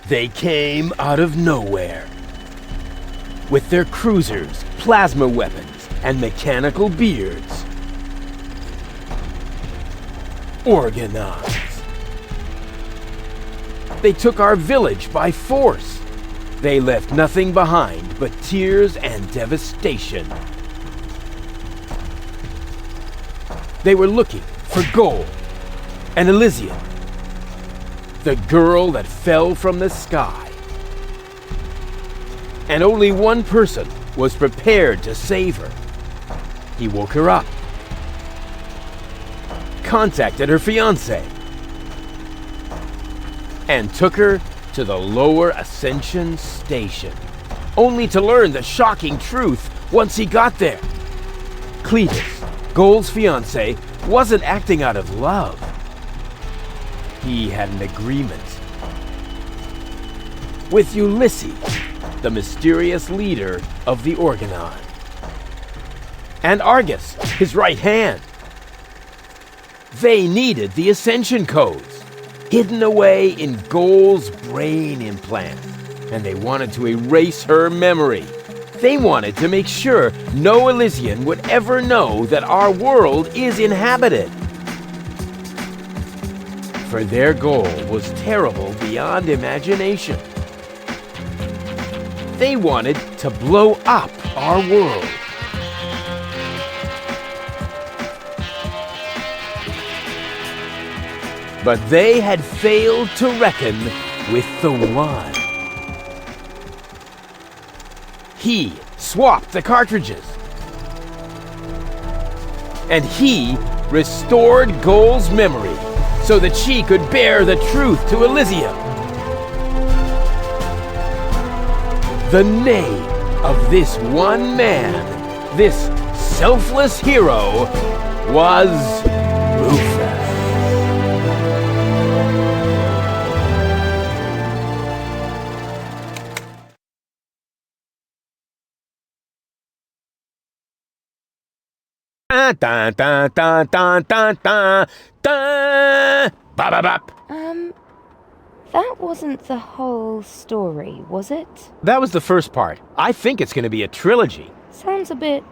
They came out of nowhere. With their cruisers, plasma weapons, and mechanical beards. Organized. They took our village by force. They left nothing behind but tears and devastation. They were looking for gold and Elysium, the girl that fell from the sky. And only one person was prepared to save her. He woke her up, contacted her fiancé, and took her to the lower Ascension station, only to learn the shocking truth once he got there. Cletus, Gold's fiancé, wasn't acting out of love. He had an agreement with Ulysses, the mysterious leader of the Organon, and Argus, his right hand. They needed the Ascension codes, hidden away in Gold's brain implant, and they wanted to erase her memory. They wanted to make sure no Elysian would ever know that our world is inhabited. For their goal was terrible beyond imagination. They wanted to blow up our world. But they had failed to reckon with the One. He swapped the cartridges. And he restored Gold's memory so that she could bear the truth to Elysium. The name of this one man, this selfless hero, was Rufus. Dun, dun, dun, dun, dun, dun, dun. Ba-ba-bop. That wasn't the whole story, was it? That was the first part. I think it's going to be a trilogy. Sounds a bit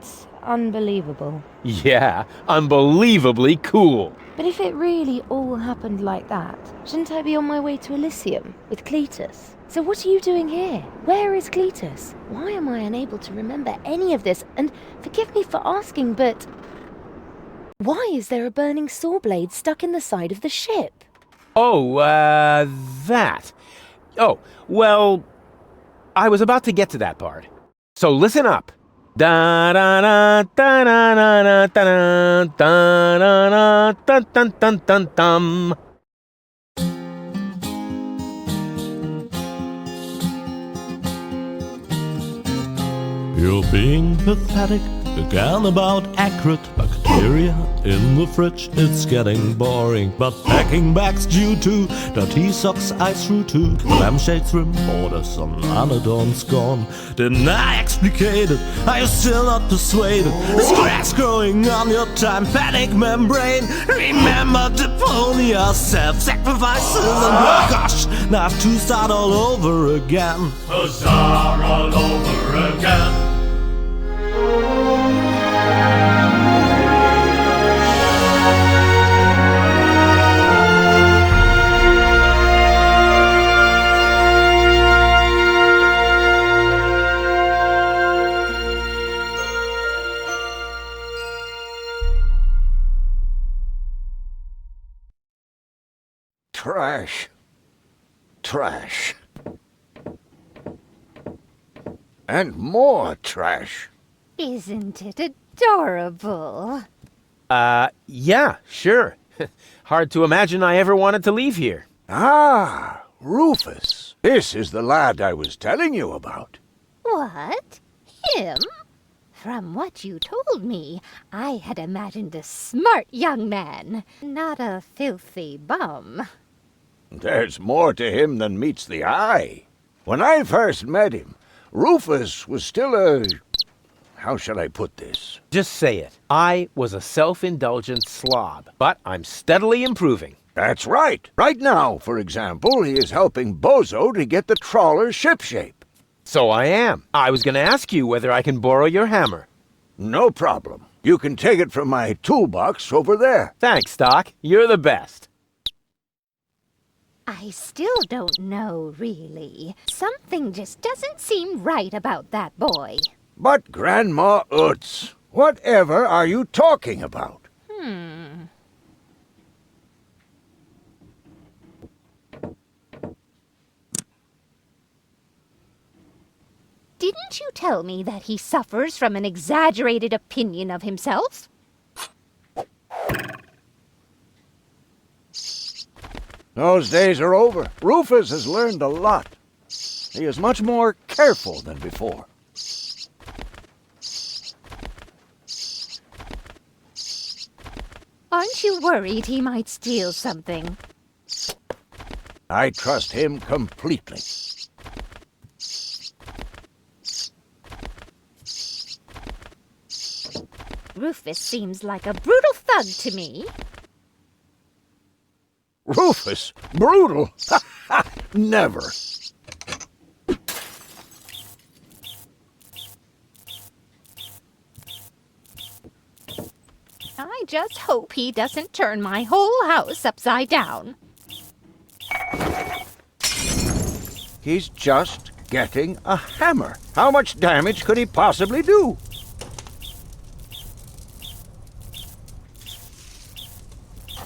unbelievable. Yeah, unbelievably cool. But if it really all happened like that, shouldn't I be on my way to Elysium with Cletus? So what are you doing here? Where is Cletus? Why am I unable to remember any of this? And forgive me for asking, but why is there a burning saw blade stuck in the side of the ship? Oh, that. Oh, well, I was about to get to that part. So listen up. Da da da da da da da da da da dun dun dun dun. You're being pathetic again about accurate bacteria in the fridge. It's getting boring, but packing bags due to dirty socks I threw to lampshades, rim borders on anodons gone. Didn't I explicate it? Are you still not persuaded? There's cracks growing on your tympanic membrane. Remember Deponia, self-sacrifices, and oh gosh, now I have to start all over again. Start all over again. Trash. Trash. And more trash. Isn't it adorable? Yeah, sure. Hard to imagine I ever wanted to leave here. Ah, Rufus. This is the lad I was telling you about. What? Him? From what you told me, I had imagined a smart young man, not a filthy bum. There's more to him than meets the eye. When I first met him, Rufus was still a... How shall I put this? Just say it. I was a self-indulgent slob, but I'm steadily improving. That's right. Right now, for example, he is helping Bozo to get the trawler shipshape. So I am. I was going to ask you whether I can borrow your hammer. No problem. You can take it from my toolbox over there. Thanks, Doc. You're the best. I still don't know, really. Something just doesn't seem right about that boy. But Grandma Utz, whatever are you talking about? Didn't you tell me that he suffers from an exaggerated opinion of himself? Those days are over. Rufus has learned a lot. He is much more careful than before. Aren't you worried he might steal something? I trust him completely. Rufus seems like a brutal thug to me. Rufus? Brutal? Never. I just hope he doesn't turn my whole house upside down. He's just getting a hammer. How much damage could he possibly do?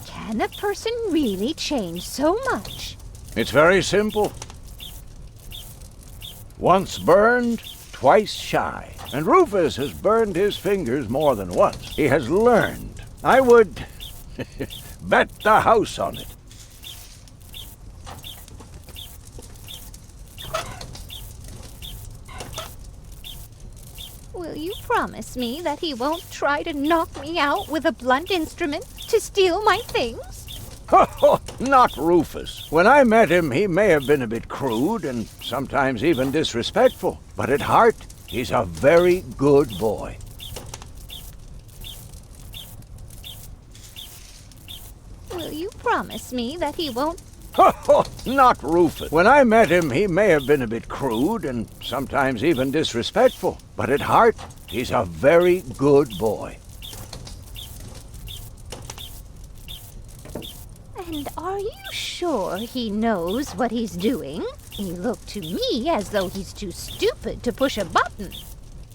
Can a person really change so much? It's very simple. Once burned, twice shy. And Rufus has burned his fingers more than once. He has learned. I would bet the house on it. Will you promise me that he won't try to knock me out with a blunt instrument to steal my things? Not Rufus. When I met him, he may have been a bit crude and sometimes even disrespectful. But at heart, he's a very good boy. Will you promise me that he won't? Not Rufus. When I met him, he may have been a bit crude and sometimes even disrespectful. But at heart, he's a very good boy. And are you sure he knows what he's doing? He looked to me as though he's too stupid to push a button.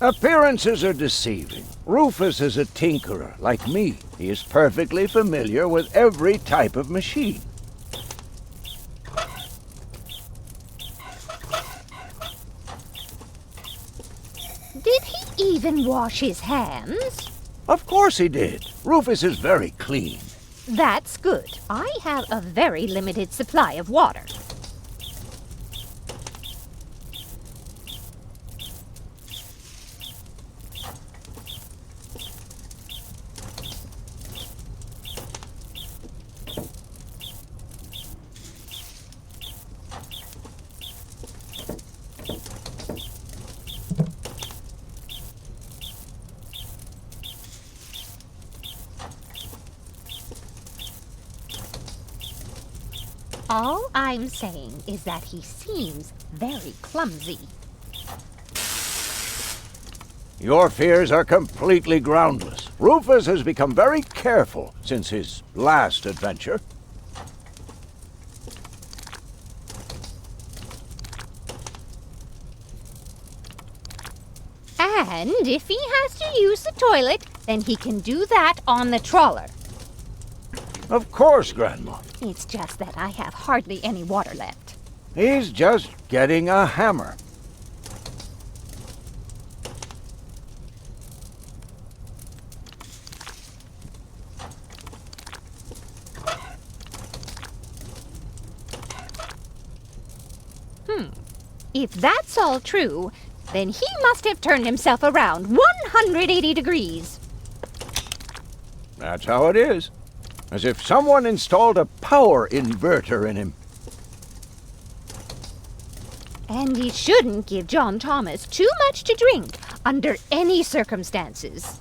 Appearances are deceiving. Rufus is a tinkerer, like me. He is perfectly familiar with every type of machine. Did he even wash his hands? Of course he did. Rufus is very clean. That's good. I have a very limited supply of water. All I'm saying is that he seems very clumsy. Your fears are completely groundless. Rufus has become very careful since his last adventure. And if he has to use the toilet, then he can do that on the trawler. Of course, Grandma. It's just that I have hardly any water left. He's just getting a hammer. If that's all true, then he must have turned himself around 180 degrees. That's how it is. As if someone installed a power inverter in him. And he shouldn't give John Thomas too much to drink under any circumstances.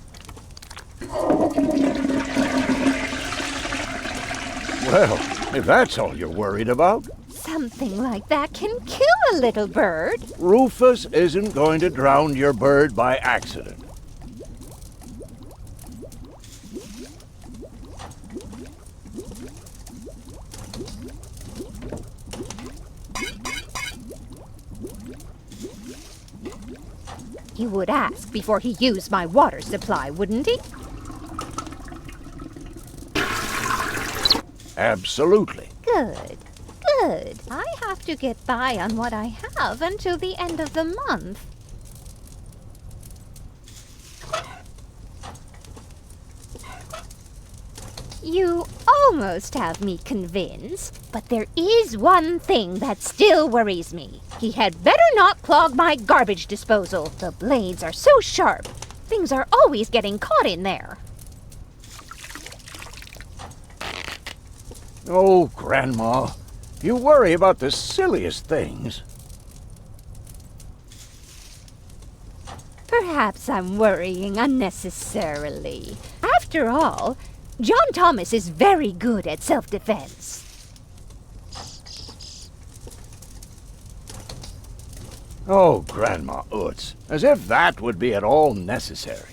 Well, if that's all you're worried about. Something like that can kill a little bird. Rufus isn't going to drown your bird by accident. He would ask before he used my water supply, wouldn't he? Absolutely. Good. Good. I have to get by on what I have until the end of the month. You almost have me convinced, but there is one thing that still worries me. He had better not clog my garbage disposal. The blades are so sharp. Things are always getting caught in there. Oh, Grandma, you worry about the silliest things. Perhaps I'm worrying unnecessarily. After all, John Thomas is very good at self-defense. Oh, Grandma Utz, as if that would be at all necessary.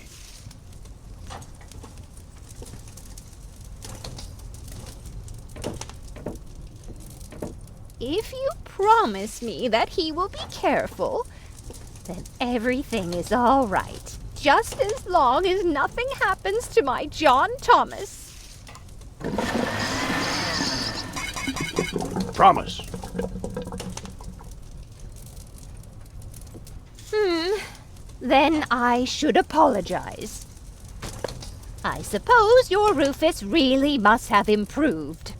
If you promise me that he will be careful, then everything is all right. Just as long as nothing happens to my John Thomas. Promise. Then I should apologize. I suppose your Rufus really must have improved.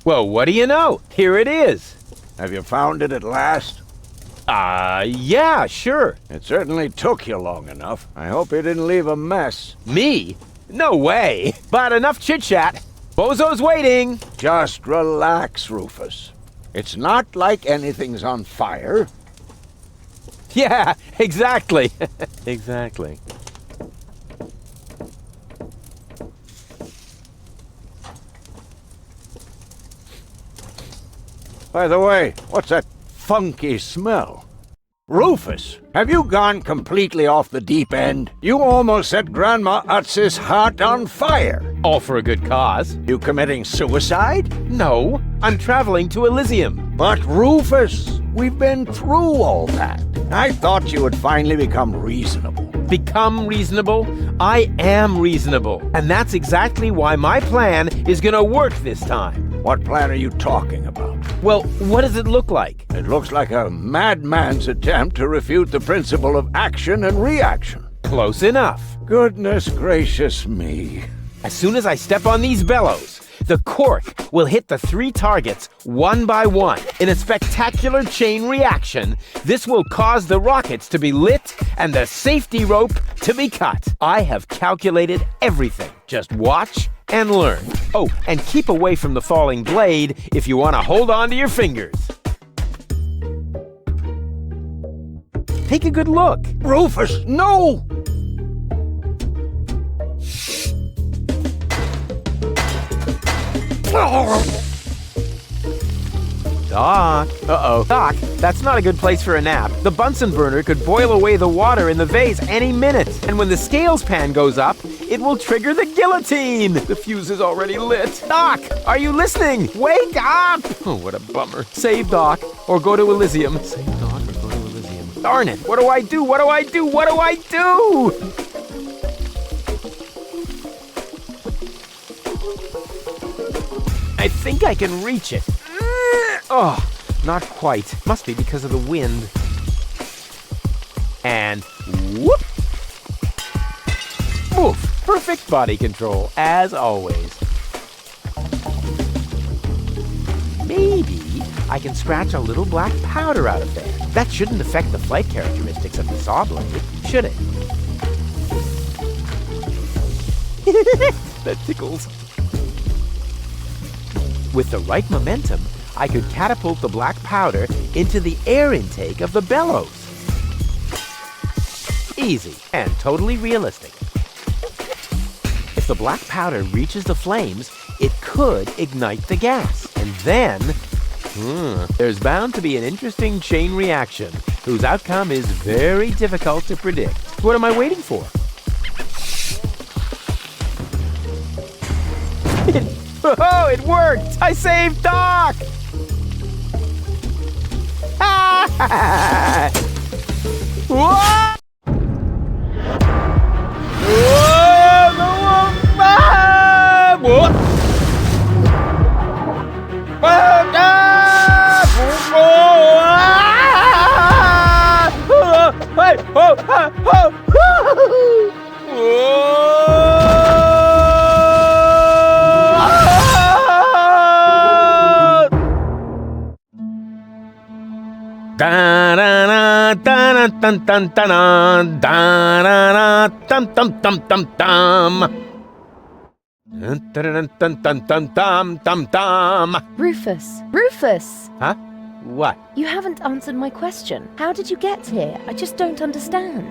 Well, what do you know? Here it is. Have you found it at last? Yeah, sure. It certainly took you long enough. I hope you didn't leave a mess. Me? No way. But enough chit-chat. Bozo's waiting. Just relax, Rufus. It's not like anything's on fire. Yeah, exactly. Exactly. By the way, what's that funky smell? Rufus, have you gone completely off the deep end? You almost set Grandma Utz's heart on fire. All for a good cause. You committing suicide? No, I'm traveling to Elysium. But Rufus, we've been through all that. I thought you would finally become reasonable. Become reasonable? I am reasonable. And that's exactly why my plan is gonna work this time. What plan are you talking about? Well, what does it look like? It looks like a madman's attempt to refute the principle of action and reaction. Close enough. Goodness gracious me. As soon as I step on these bellows, the cork will hit the 3 targets one by one. In a spectacular chain reaction, this will cause the rockets to be lit and the safety rope to be cut. I have calculated everything. Just watch and learn. Oh, and keep away from the falling blade if you want to hold on to your fingers. Take a good look. Rufus, no! Doc. Uh-oh. Doc, that's not a good place for a nap. The Bunsen burner could boil away the water in the vase any minute. And when the scales pan goes up, it will trigger the guillotine. The fuse is already lit. Doc, are you listening? Wake up! Oh, what a bummer. Save Doc, or go to Elysium. Save Doc, or go to Elysium. Darn it, what do I do? What do I do? What do I do? I think I can reach it. Oh, not quite. Must be because of the wind. And whoop! Oof, perfect body control, as always. Maybe I can scratch a little black powder out of there. That shouldn't affect the flight characteristics of the saw blade, should it? That tickles. With the right momentum, I could catapult the black powder into the air intake of the bellows. Easy and totally realistic. If the black powder reaches the flames, it could ignite the gas. And then, there's bound to be an interesting chain reaction whose outcome is very difficult to predict. What am I waiting for? Oh, it worked! I saved Doc! Whoa! Rufus! Rufus! Huh? What? You haven't answered my question. How did you get here? I just don't understand.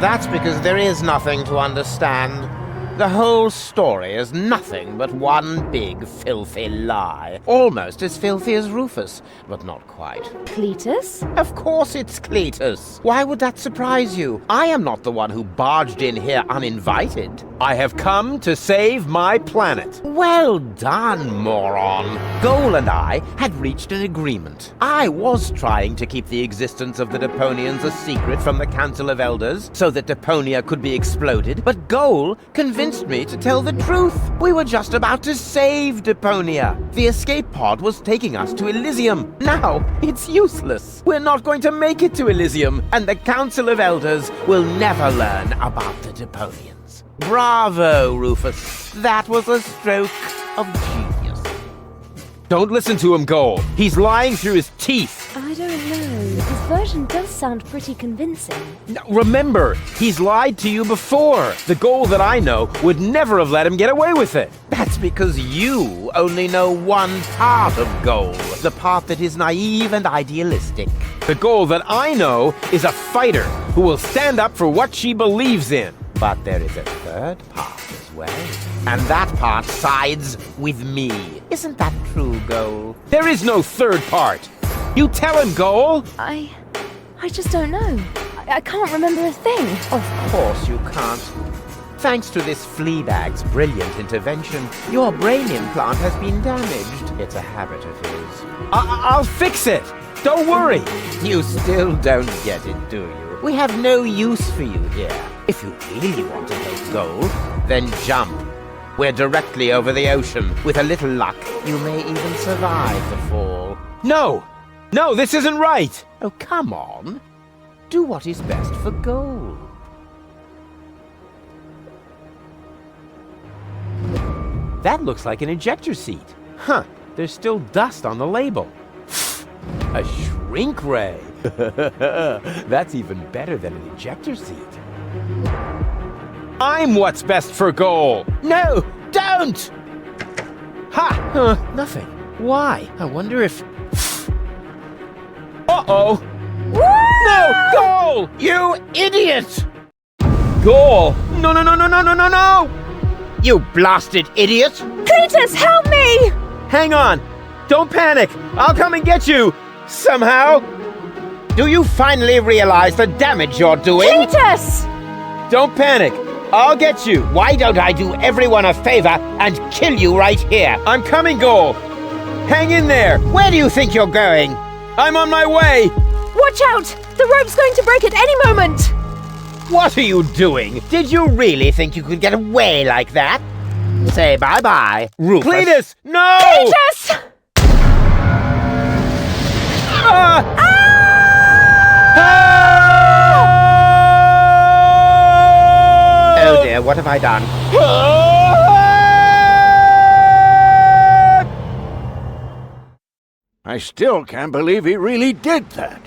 That's because there is nothing to understand. The whole story is nothing but one big filthy lie. Almost as filthy as Rufus, but not quite. Cletus? Of course it's Cletus. Why would that surprise you? I am not the one who barged in here uninvited. I have come to save my planet. Well done, moron. Goal and I had reached an agreement. I was trying to keep the existence of the Deponians a secret from the Council of Elders so that Deponia could be exploded, but Goal convinced me to tell the truth. We were just about to save Deponia. The escape pod was taking us to Elysium. Now, it's useless. We're not going to make it to Elysium, and the Council of Elders will never learn about the Deponians. Bravo, Rufus. That was a stroke of genius. Don't listen to him, Goal. He's lying through his teeth. I don't know. His version does sound pretty convincing. Now, remember, he's lied to you before. The Goal that I know would never have let him get away with it. That's because you only know one part of Goal, the part that is naive and idealistic. The Goal that I know is a fighter who will stand up for what she believes in. But there is a third part as well. And that part sides with me. Isn't that true, Goal? There is no third part. You tell him, Goal. I just don't know. I can't remember a thing. Of course you can't. Thanks to this Fleabag's brilliant intervention, your brain implant has been damaged. It's a habit of his. I'll fix it. Don't worry. You still don't get it, do you? We have no use for you here. If you really want to take Goal, then jump. We're directly over the ocean. With a little luck, you may even survive the fall. No! No, this isn't right! Oh, come on. Do what is best for Goal. That looks like an ejector seat. Huh, there's still dust on the label. A shrink ray. That's even better than an ejector seat. I'm what's best for Goal. No, don't! Ha! Nothing. Why? I wonder if... Uh-oh! No! Goal! You idiot! Goal! No, no, no, no, no, no, no, no! You blasted idiot! Cletus, help me! Hang on! Don't panic! I'll come and get you! Somehow! Do you finally realize the damage you're doing? Cletus! Don't panic! I'll get you! Why don't I do everyone a favor and kill you right here? I'm coming, Goal! Hang in there! Where do you think you're going? I'm on my way! Watch out! The rope's going to break at any moment! What are you doing? Did you really think you could get away like that? Say bye-bye, Rufus. Cletus! No! Cletus! Oh dear, what have I done? I still can't believe he really did that.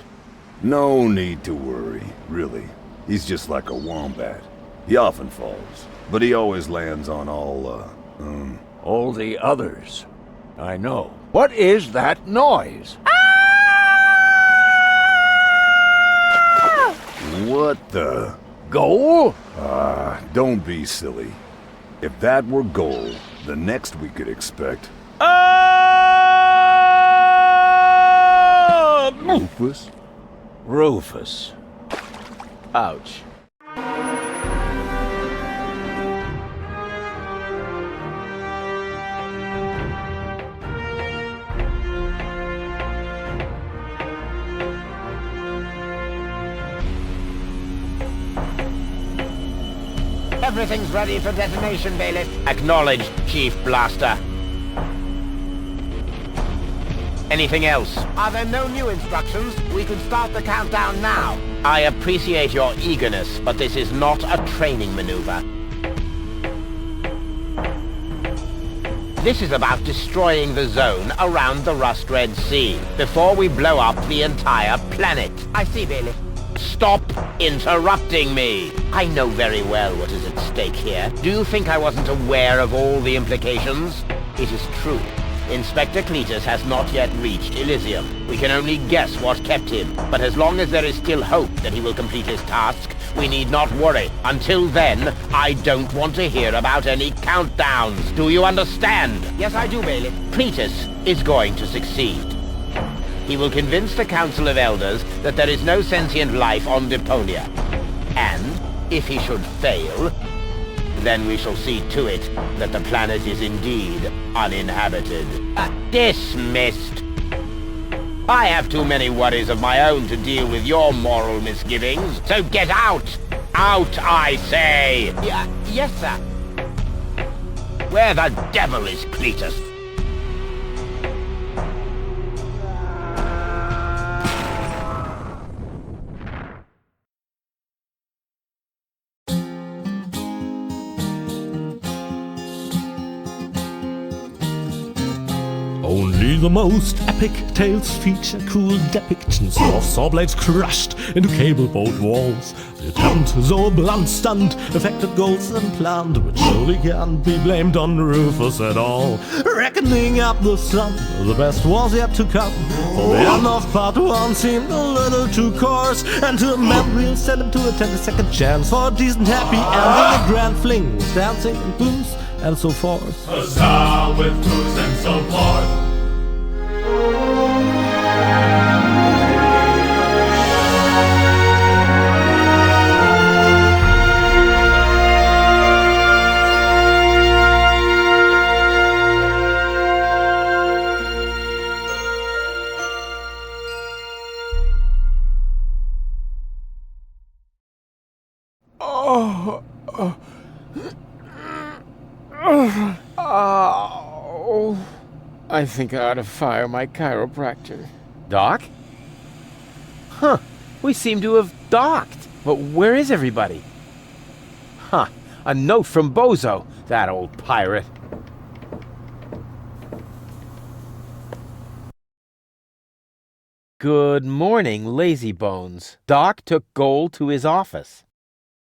No need to worry, really. He's just like a wombat. He often falls, but he always lands on All the others. I know. What is that noise? What the? Goal? Don't be silly. If that were gold, the next we could expect... Rufus? Rufus. Ouch. Everything's ready for detonation, Bailiff. Acknowledged, Chief Blaster. Anything else? Are there no new instructions? We can start the countdown now. I appreciate your eagerness, but this is not a training maneuver. This is about destroying the zone around the Rust Red Sea before we blow up the entire planet. I see, Bailiff. Stop interrupting me! I know very well what is at stake here. Do you think I wasn't aware of all the implications? It is true. Inspector Cletus has not yet reached Elysium. We can only guess what kept him, but as long as there is still hope that he will complete his task, we need not worry. Until then, I don't want to hear about any countdowns. Do you understand? Yes, I do, Bailiff. Cletus is going to succeed. He will convince the Council of Elders that there is no sentient life on Deponia. And, if he should fail, then we shall see to it that the planet is indeed uninhabited. Dismissed! I have too many worries of my own to deal with your moral misgivings, so get out! Out, I say! Yes, sir. Where the devil is Cletus? Only the most epic tales feature cool depictions of saw blades crushed into cable boat walls. The attempt, though a blunt stunt, affected goals and planned, which surely can't be blamed on Rufus at all. Reckoning up the sum, the best was yet to come. For the end of part one seemed a little too coarse, and to a man we'll send him to attend a second chance for a decent happy ending. A grand fling with dancing and booze and so forth. A star with booze and so forth. Oh, I think I ought to fire my chiropractor. Doc? Huh, we seem to have docked. But where is everybody? Huh, a note from Bozo, that old pirate. Good morning, lazy bones. Doc took Gold to his office.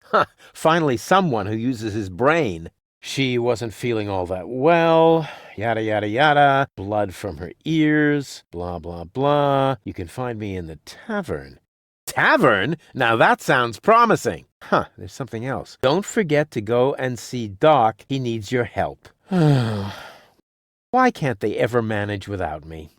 Huh, finally someone who uses his brain. She wasn't feeling all that well, yada yada yada, blood from her ears, blah blah blah. You can find me in the tavern. Tavern? Now that sounds promising. Huh, there's something else. Don't forget to go and see Doc. He needs your help. Why can't they ever manage without me?